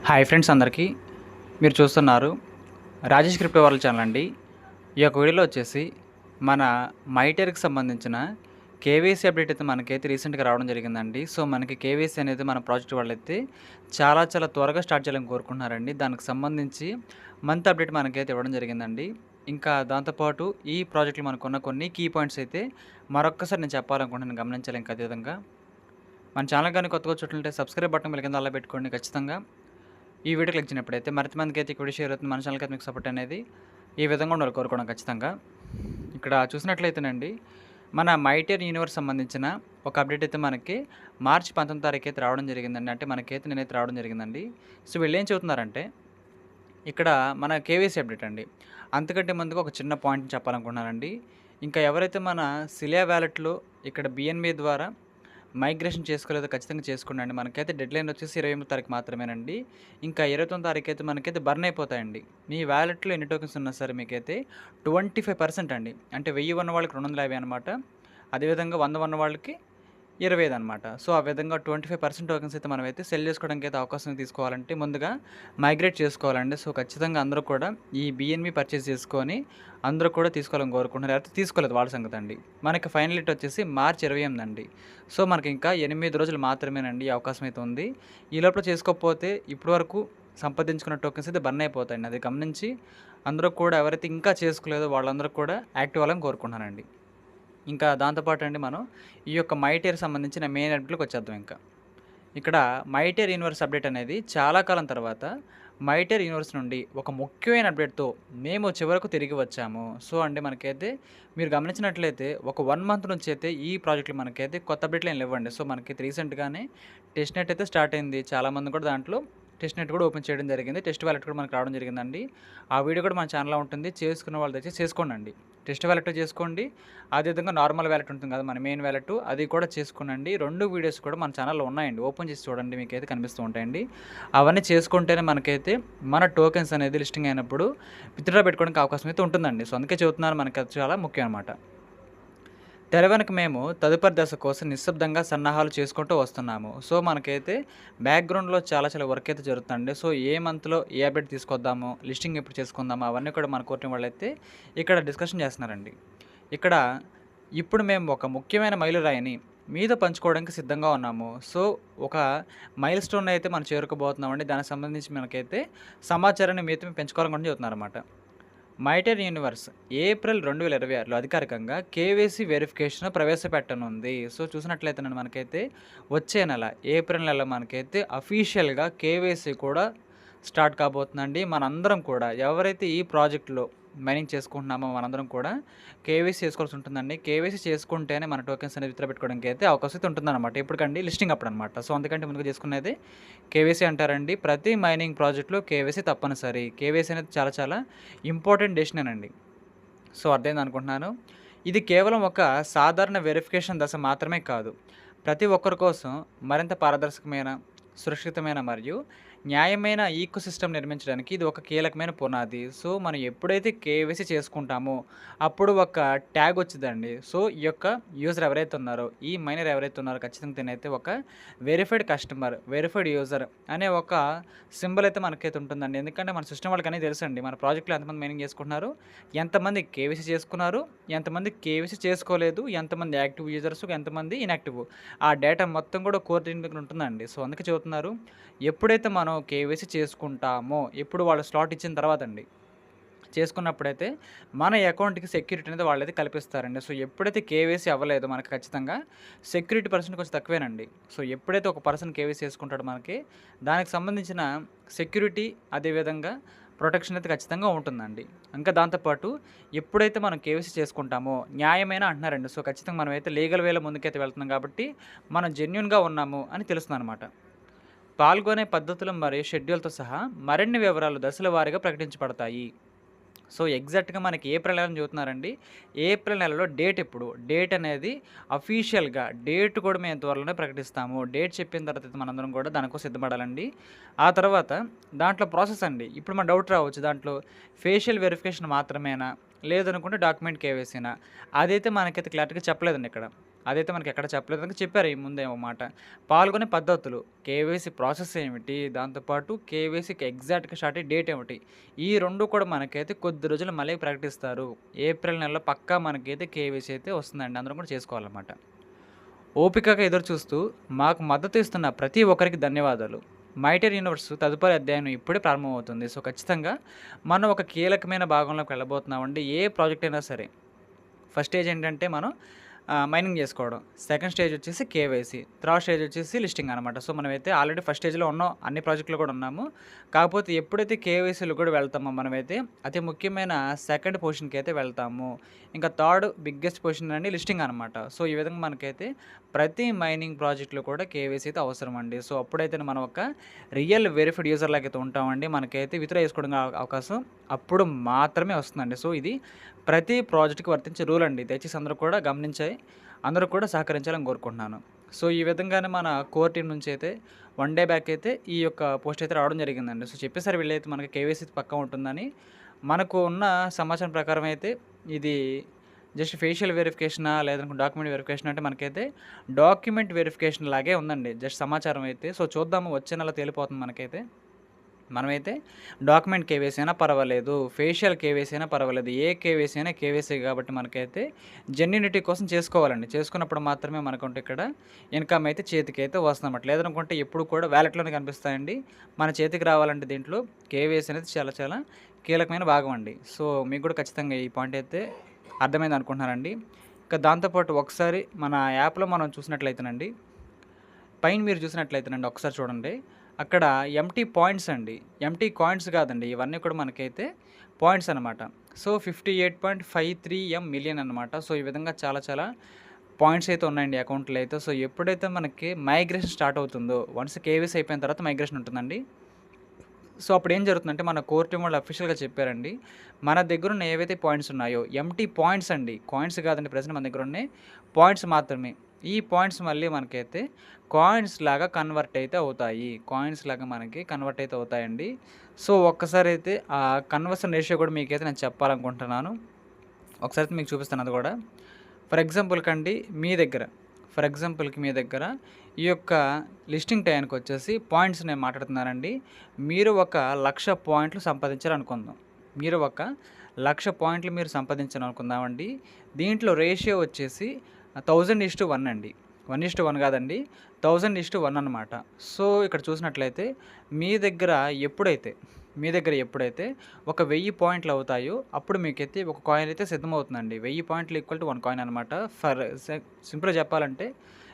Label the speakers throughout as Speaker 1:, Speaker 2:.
Speaker 1: Hi friends అందరికీ మీరు చూస్తున్నారు రాజేష్ క్రిప్టో వరల్డ్ ఛానల్ అండి. ఈ యొక్క వీడియోలో వచ్చేసి మన మైటర్కి సంబంధించిన కేవైసీ అప్డేట్ అయితే మనకైతే రీసెంట్గా రావడం జరిగిందండి. సో మనకి కేవైసీ అనేది మన ప్రాజెక్ట్ వాళ్ళైతే చాలా త్వరగా స్టార్ట్ చేయాలని కోరుకుంటున్నారండి. దానికి సంబంధించి మంత్ అప్డేట్ మనకైతే ఇవ్వడం జరిగిందండి. ఇంకా దాంతోపాటు ఈ ప్రాజెక్టులో మనకున్న కొన్ని కీ పాయింట్స్ అయితే మరొక్కసారి నేను చెప్పాలనుకుంటున్నాను, గమనించాలి. ఇంకా అదేవిధంగా మన ఛానల్ కానీ కొత్తగా చూడాలంటే సబ్స్క్రైబ్ బటన్ మీద కింద అలా పెట్టుకోండి. ఖచ్చితంగా ఈ వీడియో క్లిక్ చేసినప్పుడైతే మరింత మందికి అయితే వీడియో షేర్ అవుతుంది. మన ఛానల్కి అయితే మీకు సపోర్ట్ అనేది ఈ విధంగా ఉండాలి కోరుకోవడం ఖచ్చితంగా. ఇక్కడ చూసినట్లయితేనండి, మన మైటర్ యూనివర్స్ సంబంధించిన ఒక అప్డేట్ అయితే మనకి మార్చి 19 తారీఖు అయితే రావడం జరిగిందండి. అంటే మనకైతే నేనైతే రావడం జరిగిందండి. సో వీళ్ళు ఏం చెబుతున్నారంటే, ఇక్కడ మన కేవైసీ అప్డేట్ అండి. అంతకంటే ముందుగా ఒక చిన్న పాయింట్ చెప్పాలనుకుంటున్నానండి. ఇంకా ఎవరైతే మన సిలియా వ్యాలెట్లో ఇక్కడ బిఎన్బి ద్వారా మైగ్రేషన్ చేసుకోలేదో ఖచ్చితంగా చేసుకోండి. మనకైతే డెడ్లైన్ వచ్చేసి 28 తారీఖు మాత్రమేనండి. ఇంకా 29 తారీఖు అయితే మనకైతే బర్న్ అయిపోతాయండి. మీ వ్యాలెట్లో ఎన్ని టోకెన్స్ ఉన్నా సరే మీకైతే 25% అండి. అంటే 1000 ఉన్న వాళ్ళకి 250 అనమాట. అదేవిధంగా 100 ఉన్న వాళ్ళకి 25 అనమాట. సో ఆ విధంగా 25% టోకెన్స్ అయితే మనమైతే సెల్ చేసుకోవడానికి అయితే అవకాశం తీసుకోవాలంటే ముందుగా మైగ్రేట్ చేసుకోవాలండి. సో ఖచ్చితంగా అందరూ కూడా ఈ బిఎన్బి పర్చేస్ చేసుకొని అందరూ కూడా తీసుకోవాలని కోరుకుంటున్నారు. అయితే తీసుకోలేదు వాళ్ళ సంగతి అండి. మనకి ఫైనల్ డేట్ వచ్చేసి మార్చి 28 అండి. సో మనకి ఇంకా 8 రోజులు మాత్రమేనండి ఈ అవకాశం అయితే ఉంది. ఈ లోపల చేసుకోకపోతే ఇప్పటి వరకు సంపాదించుకున్న టోకెన్స్ అయితే బర్న్ అయిపోతాయండి. అది గమనించి అందరూ కూడా ఎవరైతే ఇంకా చేసుకోలేదో వాళ్ళందరూ కూడా యాక్టివ్ అవ్వాలని కోరుకుంటున్నానండి. ఇంకా దాంతోపాటు అండి, మనం ఈ యొక్క మైటేర్ సంబంధించిన మెయిన్ అప్డేట్లోకి వచ్చేద్దాం. ఇక్కడ మైటేర్ యూనివర్స్ అప్డేట్ అనేది చాలా కాలం తర్వాత మైటేర్ యూనివర్స్ నుండి ఒక ముఖ్యమైన అప్డేట్తో మేము చివరకు తిరిగి వచ్చాము. సో అండి, మనకైతే మీరు గమనించినట్లయితే ఒక 1 మంత్ నుంచి అయితే ఈ ప్రాజెక్టులు మనకైతే కొత్త అప్డేట్లు ఏం లేవండి. సో మనకైతే రీసెంట్గానే టెస్ట్ నెట్ అయితే స్టార్ట్ అయింది. చాలామంది కూడా దాంట్లో టెస్ట్ నెట్ కూడా ఓపెన్ చేయడం జరిగింది. టెస్ట్ వ్యాలెట్ కూడా మనకు రావడం జరిగిందండి. ఆ వీడియో కూడా మన ఛానల్లో ఉంటుంది. చేసుకున్న వాళ్ళు తెచ్చి చేసుకోండి. టెస్ట్ వ్యాలెట్ చేసుకోండి, అదేవిధంగా నార్మల్ వ్యాలెట్ ఉంటుంది కదా మన మెయిన్ వ్యాలెట్, అది కూడా చేసుకోండి. 2 వీడియోస్ కూడా మన ఛానల్లో ఉన్నాయండి. ఓపెన్ చేసి చూడండి, మీకైతే కనిపిస్తూ ఉంటాయండి. అవన్నీ చేసుకుంటేనే మనకైతే మన టోకెన్స్ అనేది లిస్టింగ్ అయినప్పుడు విత్డ్రా పెట్టుకోవడానికి అవకాశం అయితే ఉంటుందండి. సో అందుకే చెబుతున్నాను, మనకి అది చాలా ముఖ్యం అనమాట. తెర వెనక మేము తదుపరి దశ కోసం నిశ్శబ్దంగా సన్నాహాలు చేసుకుంటూ వస్తున్నాము. సో మనకైతే బ్యాక్గ్రౌండ్లో చాలా వర్క్ అయితే జరుగుతుందండి. సో ఏ మంత్లో ఏ అప్డేట్ తీసుకొద్దాము, లిస్టింగ్ ఎప్పుడు చేసుకుందాము, అవన్నీ కూడా మన కోర్టు వాళ్ళైతే ఇక్కడ డిస్కషన్ చేస్తున్నారండి. ఇక్కడ ఇప్పుడు మేము ఒక ముఖ్యమైన మైలురాయిని మీద పంచుకోవడానికి సిద్ధంగా ఉన్నాము. సో ఒక మైల్ స్టోన్ అయితే మనం చేరుకోబోతున్నామండి. దానికి సంబంధించి మనకైతే సమాచారాన్ని మీతో పెంచుకోవాలని చెబుతున్నారన్నమాట. మైటర్ యూనివర్స్ ఏప్రిల్ 2026లో అధికారికంగా కేవైసీ వెరిఫికేషన్ ప్రవేశపెట్టనుంది. సో చూసినట్లయితే మనకైతే వచ్చే నెల ఏప్రిల్ నెల మనకైతే అఫీషియల్గా కేవైసీ కూడా స్టార్ట్ కాబోతుందండి. మనందరం కూడా ఎవరైతే ఈ ప్రాజెక్టులో మైనింగ్ చేసుకుంటున్నామో మనందరం కూడా కేవైసీ చేసుకోవాల్సి ఉంటుందండి. కేవైసీ చేసుకుంటేనే మన టోకెన్స్ అనేది విత్డ్రా పెట్టుకోవడానికి అయితే అవకాశం అయితే ఉంటుందన్నమాట. ఇప్పటికండి లిస్టింగ్ అప్పుడు అనమాట. సో అందుకంటే ముందుగా చేసుకునేది కేవైసీ అంటారండి. ప్రతి మైనింగ్ ప్రాజెక్టులో కేవైసీ తప్పనిసరి. కేవైసీ అనేది చాలా ఇంపార్టెంట్ డెసిషన్ అండి. సో అర్థమైంది అనుకుంటున్నాను. ఇది కేవలం ఒక సాధారణ వెరిఫికేషన్ దశ మాత్రమే కాదు, ప్రతి ఒక్కరి కోసం మరింత పారదర్శకమైన, సురక్షితమైన మరియు న్యాయమైన ఈకో సిస్టమ్ నిర్మించడానికి ఇది ఒక కీలకమైన పునాది. సో మనం ఎప్పుడైతే కేవైసీ చేసుకుంటామో అప్పుడు ఒక ట్యాగ్ వచ్చిందండి. సో ఈ యొక్క యూజర్ ఎవరైతే ఉన్నారో, ఈ మైనర్ ఎవరైతే ఉన్నారో ఖచ్చితంగా తినైతే ఒక వెరిఫైడ్ కస్టమర్, వెరిఫైడ్ యూజర్ అనే ఒక సింబల్ అయితే మనకైతే ఉంటుందండి. ఎందుకంటే మన సిస్టమ్ వాళ్ళకి అనేది తెలుసండి మన ప్రాజెక్ట్లో ఎంతమంది మైనింగ్ చేసుకుంటున్నారు, ఎంతమంది కేవైసీ చేసుకున్నారు, ఎంతమంది కేవైసీ చేసుకోలేదు, ఎంతమంది యాక్టివ్ యూజర్స్, ఎంతమంది ఇన్యాక్టివ్, ఆ డేటా మొత్తం కూడా కోర్ టీమ్ దగ్గర ఉంటుందండి. సో అందుకే చెబుతున్నారు, ఎప్పుడైతే మనం కేవైసీ చేసుకుంటామో, ఎప్పుడు వాళ్ళు స్లాట్ ఇచ్చిన తర్వాత అండి చేసుకున్నప్పుడైతే మన అకౌంట్కి సెక్యూరిటీ అనేది వాళ్ళైతే కల్పిస్తారండి. సో ఎప్పుడైతే కేవైసీ అవ్వలేదో మనకి ఖచ్చితంగా సెక్యూరిటీ పర్సెంట్ కొంచెం తక్కువేనండి. సో ఎప్పుడైతే ఒక పర్సన్ కేవైసీ చేసుకుంటాడో మనకి దానికి సంబంధించిన సెక్యూరిటీ, అదేవిధంగా ప్రొటెక్షన్ అయితే ఖచ్చితంగా ఉంటుందండి. ఇంకా దాంతోపాటు ఎప్పుడైతే మనం కేవైసీ చేసుకుంటామో న్యాయమైన అంటున్నారండి. సో ఖచ్చితంగా మనమైతే లీగల్ వేలో ముందుకైతే వెళ్తున్నాం కాబట్టి మనం జెన్యూన్గా ఉన్నాము అని తెలుస్తుంది అనమాట. పాల్గొనే పద్ధతులు మరియు షెడ్యూల్తో సహా మరిన్ని వివరాలు దశల వారీగా ప్రకటించబడతాయి. సో ఎగ్జాక్ట్గా మనకి ఏప్రిల్ నెలని చూస్తున్నారండి. ఏప్రిల్ నెలలో డేట్ ఎప్పుడు, డేట్ అనేది అఫీషియల్గా డేట్ కూడా మేము త్వరలోనే ప్రకటిస్తాము. డేట్ చెప్పిన తర్వాత మనందరం కూడా దానికోసం సిద్ధపడాలండి. ఆ తర్వాత దాంట్లో ప్రాసెస్ అండి. ఇప్పుడు మన డౌట్ రావచ్చు, దాంట్లో ఫేషియల్ వెరిఫికేషన్ మాత్రమేనా, లేదనుకుంటే డాక్యుమెంట్ కేవైసీనా, అదైతే మనకైతే క్లారిటీగా చెప్పలేదండి ఇక్కడ. అదైతే మనకి ఎక్కడ చెప్పలేదు. అని చెప్పారు ఈ ముందే ఒక మాట. పాల్గొనే పద్ధతులు, కేవైసీ ప్రాసెస్ ఏమిటి? దాంతో పాటు కేవైసీకి ఎగ్జాక్ట్‌గా స్టార్ట్ అయ్యే డేట్ ఏమిటి? ఈ 2 కూడా మనకైతే కొద్ది రోజుల్లో మళ్ళీ ప్రకటిస్తారు. ఏప్రిల్ నెలలో పక్కా మనకైతే కేవైసీ అయితే వస్తుందండి. అందరం కూడా చేసుకోవాలన్నమాట. ఓపికగా ఎదురుచూస్తూ మాకు మద్దతు ఇస్తున్న ప్రతి ఒక్కరికి ధన్యవాదాలు. మైటర్ యూనివర్స్ తదుపరి అధ్యాయం ఇప్పుడే ప్రారంభమవుతుంది. సో, ఖచ్చితంగా మనం ఒక కీలకమైన భాగంలోకి వెళ్ళబోతున్నామండి. ఏ ప్రాజెక్ట్ అయినా సరే. ఫస్ట్ స్టేజ్ ఏంటంటే మనం మైనింగ్ చేసుకోవడం. సెకండ్ స్టేజ్ వచ్చేసి కేవైసీ. థర్డ్ స్టేజ్ వచ్చేసి లిస్టింగ్ అనమాట. సో, మనమైతే ఆల్రెడీ ఫస్ట్ స్టేజ్‌లో ఉన్నాం. అన్ని ప్రాజెక్ట్‌లో కూడా ఉన్నాము. కాకపోతే ఎప్పుడైతే కేవైసీలో కూడా వెళ్తామో మనమైతే అతి ముఖ్యమైన సెకండ్ పొజిషన్‌కి అయితే వెళ్తాము. ఇంకా థర్డ్ బిగ్గెస్ట్ పొజిషన్ అండి లిస్టింగ్ అనమాట. సో, ఈ విధంగా మనకైతే ప్రతి మైనింగ్ ప్రాజెక్ట్‌లో కూడా కేవైసీ అయితే అవసరం అండి. సో, అప్పుడైతే మనం ఒక రియల్ వెరిఫైడ్ యూజర్ లాగా అయితే ఉంటామండి. మనకైతే విత్‌డ్రా చేసుకోవడం అవకాశం అప్పుడు మాత్రమే వస్తుందండి. సో, ఇది ప్రతి ప్రాజెక్ట్‌కి వర్తించే రూల్ అండి. దయచేసి అందరూ కూడా గమనించి అందరూ కూడా సహకరించాలని కోరుకుంటున్నాను. సో, ఈ విధంగానే మన కోర్ టీమ్ నుంచి అయితే 1 డే బ్యాక్ అయితే ఈ యొక్క పోస్ట్ అయితే రావడం జరిగిందండి. సో, చెప్పేసారు వీళ్ళైతే మనకి కేవైసీ పక్కా ఉంటుందని. మనకు ఉన్న సమాచారం ప్రకారం అయితే ఇది జస్ట్ ఫేషియల్ వెరిఫికేషనా లేదనుకుంటే డాక్యుమెంట్ వెరిఫికేషన్ అంటే మనకైతే డాక్యుమెంట్ వెరిఫికేషన్ లాగే ఉందండి. జస్ట్ సమాచారం అయితే. సో, చూద్దాము వచ్చే నెల తేలిపోతుంది మనకైతే. మనమైతే డాక్యుమెంట్ కేవైసీ అయినా పర్వాలేదు, ఫేషియల్ కేవైసీ అయినా పర్వాలేదు. ఏ కేవైసీ అయినా కేవైసీ కాబట్టి మనకైతే జెన్యూనిటీ కోసం చేసుకోవాలండి. చేసుకున్నప్పుడు మాత్రమే మనకుంటే ఇక్కడ ఇన్‌కమ్ అయితే చేతికైతే వస్తుందన్నమాట. లేదనుకుంటే ఎప్పుడు కూడా వాలెట్‌లోనే కనిపిస్తాయండి. మన చేతికి రావాలంటే దీంట్లో కేవైసీ అనేది చాలా చాలా కీలకమైన భాగం అండి. సో, మీకు కూడా ఖచ్చితంగా ఈ పాయింట్ అయితే అర్థమైంది అనుకుంటున్నానండి. ఇంకా దాంతో పాటు ఒకసారి మన యాప్‌లో మనం చూసినట్లయితేనండి, పైన మీరు చూసినట్లయితేనండి ఒకసారి చూడండి. అక్కడ ఎంప్టీ పాయింట్స్ అండి. ఎంప్టీ కాయిన్స్ కాదండి. ఇవన్నీ కూడా మనకైతే పాయింట్స్ అనమాట. సో, 58.53 మిలియన్ అనమాట. సో, ఈ విధంగా చాలా చాలా పాయింట్స్ అయితే ఉన్నాయండి అకౌంట్‌లో అయితే. సో, ఎప్పుడైతే మనకి మైగ్రేషన్ స్టార్ట్ అవుతుందో, వన్స్ కేవైసీ అయిపోయిన తర్వాత మైగ్రేషన్ ఉంటుందండి. సో, అప్పుడేం జరుగుతుందంటే మన కోర్ టీమ్ వాళ్ళు అఫీషియల్‌గా చెప్పారండి. మన దగ్గరున్న ఏవైతే పాయింట్స్ ఉన్నాయో ఎంప్టీ పాయింట్స్ అండి. కాయిన్స్ కాదండి ప్రెజెంట్ మన దగ్గరున్నాయి పాయింట్స్ మాత్రమే. ఈ పాయింట్స్ మళ్ళీ మనకైతే కాయిన్స్ లాగా కన్వర్ట్ అయితే అవుతాయి. కాయిన్స్ లాగా మనకి కన్వర్ట్ అయితే అవుతాయండి. సో, ఒక్కసారైతే ఆ కన్వర్షన్ రేషియో కూడా మీకైతే నేను చెప్పాలనుకుంటున్నాను. ఒకసారి మీకు చూపిస్తాను అది కూడా. ఫర్ ఎగ్జాంపుల్‌కండి మీ దగ్గర ఈ యొక్క లిస్టింగ్ టయానికొచ్చేసి పాయింట్స్ నేను మాట్లాడుతున్నానండి. మీరు ఒక 1,00,000 పాయింట్లు సంపాదించారనుకుందాం. మీరు ఒక 1,00,000 పాయింట్లు మీరు సంపాదించారనుకుందామండి. దీంట్లో రేషియో వచ్చేసి 1000:1 అండి. 1:1 కాదండి. 1000:1 అనమాట. సో, ఇక్కడ చూసినట్లయితే మీ దగ్గర ఎప్పుడైతే ఒక 1000 పాయింట్లు అవుతాయో అప్పుడు మీకైతే ఒక కాయిన్ అయితే సిద్ధమవుతుందండి. 1000 పాయింట్లు ఈక్వల్ టు 1 కాయిన్ అనమాట. ఫర్ సింపుల్‌గా చెప్పాలంటే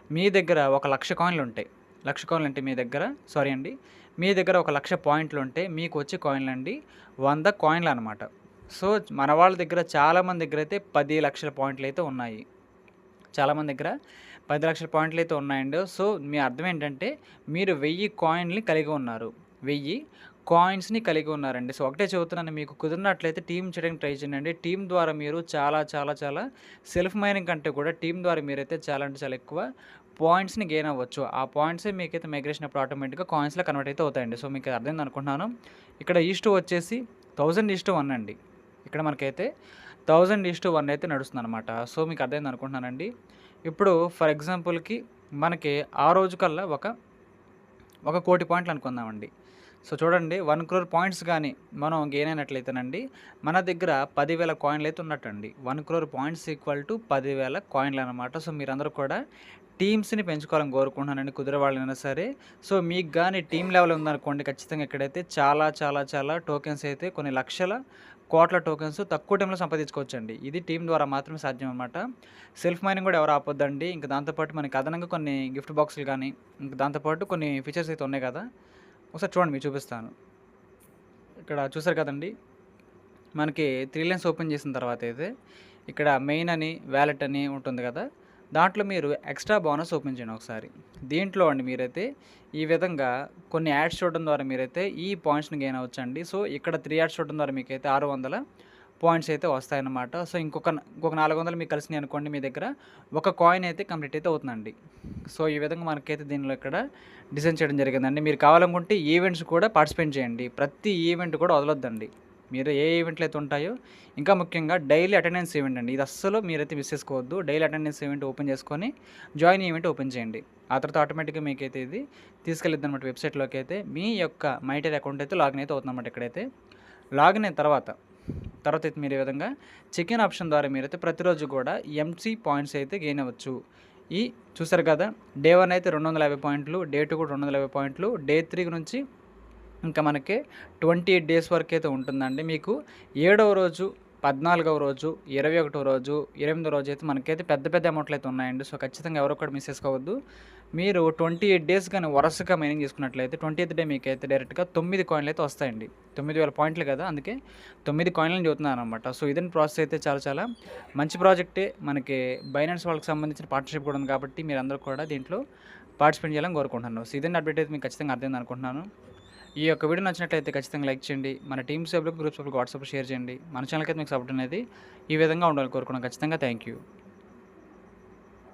Speaker 1: మీ దగ్గర ఒక 1,00,000 కాయిన్లుంటాయి. 1,00,000 కాయిన్లంటే మీ దగ్గర ఒక 1,00,000 పాయింట్లుంటే మీకు వచ్చే కాయిన్లండి 100 కాయిన్లనమాట. సో, మన వాళ్ళ దగ్గర చాలామంది దగ్గరైతే 10,00,000 పాయింట్లయితే ఉన్నాయి. చాలామంది దగ్గర 10,00,000 పాయింట్లయితే ఉన్నాయండి. సో, మీ అర్థం ఏంటంటే మీరు 1000 కాయిన్‌ని కలిగి ఉన్నారు. 1000 కాయిన్స్‌ని కలిగి ఉన్నారండి. సో, ఒకటే చెబుతున్నాను మీకు కుదిరినట్లయితే టీమ్ చేయడానికి ట్రై చేయండి. టీమ్ ద్వారా మీరు చాలా చాలా చాలా సెల్ఫ్ మైనింగ్ కంటే కూడా టీమ్ ద్వారా మీరైతే చాలా అంటే చాలా ఎక్కువ పాయింట్స్‌ని గెయిన్ అవ్వచ్చు. ఆ పాయింట్సే మీకైతే మైగ్రేషన్ అప్పుడు ఆటోమేటిక్‌గా కాయిన్స్‌లా కన్వర్ట్ అయితే అవుతాయండి. సో, మీకు అర్థమైంది అనుకుంటున్నాను. ఇక్కడ ఈస్టు వచ్చేసి 1000:1 అండి. ఇక్కడ మనకైతే 1000:1 అయితే నడుస్తుందనమాట. సో, మీకు అర్థమైంది అనుకుంటున్నానండి. ఇప్పుడు ఫర్ ఎగ్జాంపుల్‌కి మనకి ఆ రోజు కల్లా ఒక 1,00,00,000 పాయింట్లు అనుకుందామండి. సో, చూడండి 1,00,00,000 పాయింట్స్ గాని మనం గెయిన్ అయినట్లయితేనండి మన దగ్గర 10,000 కాయిన్‌లయితే ఉన్నట్టండి. 1,00,00,000 పాయింట్స్ ఈక్వల్ టు 10,000 కాయిన్‌లనమాట. సో, మీరందరూ కూడా టీమ్స్‌ని పెంచుకోవాలని కోరుకుంటున్నానండి. కుదిరే వాళ్ళైనా సరే. సో, మీకు గాని టీమ్ లెవెల్ ఉందనుకోండి ఖచ్చితంగా ఇక్కడైతే చాలా చాలా చాలా టోకెన్స్ అయితే కొన్ని లక్షల, కోట్ల టోకెన్స్ తక్కువ టైంలో సంపాదించుకోవచ్చండి. ఇది టీమ్ ద్వారా మాత్రమే సాధ్యం అనమాట. సెల్ఫ్ మైనింగ్ కూడా ఎవరు ఆపొద్దండి. ఇంక దాంతో పాటు మనకి అదనంగా కొన్ని గిఫ్ట్ బాక్సులు గానీ, ఇంక దాంతో పాటు కొన్ని ఫీచర్స్ అయితే ఉన్నాయి కదా! ఒకసారి చూడండి మీకు చూపిస్తాను. ఇక్కడ చూసారు కదండీ! మనకి 3 లైన్స్ ఓపెన్ చేసిన తర్వాత అయితే ఇక్కడ మెయిన్ అని, వాలెట్ అని ఉంటుంది కదా! దాంట్లో మీరు ఎక్స్ట్రా బోనస్ ఓపెన్ చేయండి ఒకసారి. దీంట్లో అండి మీరైతే ఈ విధంగా కొన్ని యాడ్స్ చూడడం ద్వారా మీరైతే ఈ పాయింట్స్‌ని గెయిన్ అవ్వచ్చండి. సో, ఇక్కడ 3 యాడ్స్ చూడడం ద్వారా మీకైతే 600 పాయింట్స్ అయితే వస్తాయన్నమాట. సో, ఇంకొక 400 మీకు కలిసినాయి అనుకోండి మీ దగ్గర ఒక కాయిన్ అయితే కంప్లీట్ అయితే అవుతుందండి. సో, ఈ విధంగా మనకైతే దీనిలో ఇక్కడ డిజైన్ చేయడం జరిగిందండి. మీరు కావాలనుకుంటే ఈవెంట్స్ కూడా పార్టిసిపేట్ చేయండి. ప్రతి ఈవెంట్ కూడా వదలొద్దండి. మీరు ఏ ఈవెంట్లు అయితే ఉంటాయో, ఇంకా ముఖ్యంగా డైలీ అటెండెన్స్ ఈవెంట్ అండి. ఇది అస్సలు మీరైతే మిస్ చేసుకోవద్దు. డైలీ అటెండెన్స్ ఈవెంట్ ఓపెన్ చేసుకొని జాయిన్ ఈవెంట్ ఓపెన్ చేయండి. ఆ తర్వాత ఆటోమేటిక్‌గా మీకైతే ఇది తీసుకెళ్ళిద్దనమాట వెబ్‌సైట్‌లోకి అయితే. మీ యొక్క మైటెల్ అకౌంట్ అయితే లాగిన్ అయితే అవుతుందన్నమాట ఇక్కడైతే. లాగిన్ అయిన తర్వాత అయితే మీరు ఈ విధంగా చెక్ ఇన్ ఆప్షన్ ద్వారా మీరైతే ప్రతిరోజు కూడా ఎంసీ పాయింట్స్ అయితే గెయిన్ అవ్వచ్చు. చూసారు కదా! డే 1 అయితే 250 పాయింట్లు, డే 2 కూడా 250 పాయింట్లు, డే 3 నుంచి ఇంకా మనకి 28 డేస్ వరకైతే ఉంటుందండి. మీకు 7వ రోజు, 14వ రోజు, 21వ రోజు, 28వ రోజు అయితే మనకైతే పెద్ద పెద్ద అమౌంట్లు అయితే ఉన్నాయండి. సో, ఖచ్చితంగా ఎవరు కూడా మిస్ చేసుకోవద్దు. మీరు 28 డేస్ గాని వరుసగా మైనింగ్ చేసుకున్నట్లయితే 20థ్ డే మీకైతే డైరెక్ట్‌గా 9 కాయిన్‌లు అయితే వస్తాయండి. 9000 పాయింట్లు కదా! అందుకే 9 కాయిన్‌లని చెబుతున్నాననమాట. సో, ఇదని ప్రాసెస్ అయితే చాలా చాలా మంచి ప్రాజెక్టే. మనకి బైనాన్స్ వాళ్ళకి సంబంధించిన పార్ట్నర్‌షిప్ కూడా ఉంది కాబట్టి మీరందరూ కూడా దీంట్లో పార్టిసిపేట్ చేయాలని కోరుకుంటున్నాను. సో, ఇదండి అప్డేట్ అయితే మీకు ఖచ్చితంగా అర్థమైంది అనుకుంటున్నాను. ఈ యొక్క వీడియో నచ్చినట్లయితే ఖచ్చితంగా లైక్ చేయండి. మన టీమ్ సభ్యులకు, గ్రూప్ సభ్యులకు వాట్సాప్‌లో షేర్ చేయండి. మన ఛానల్‌కైతే మీకు సపోర్ట్ అనేది ఈ విధంగా ఉండాలని కోరుకున్నాను. ఖచ్చితంగా థ్యాంక్ యూ.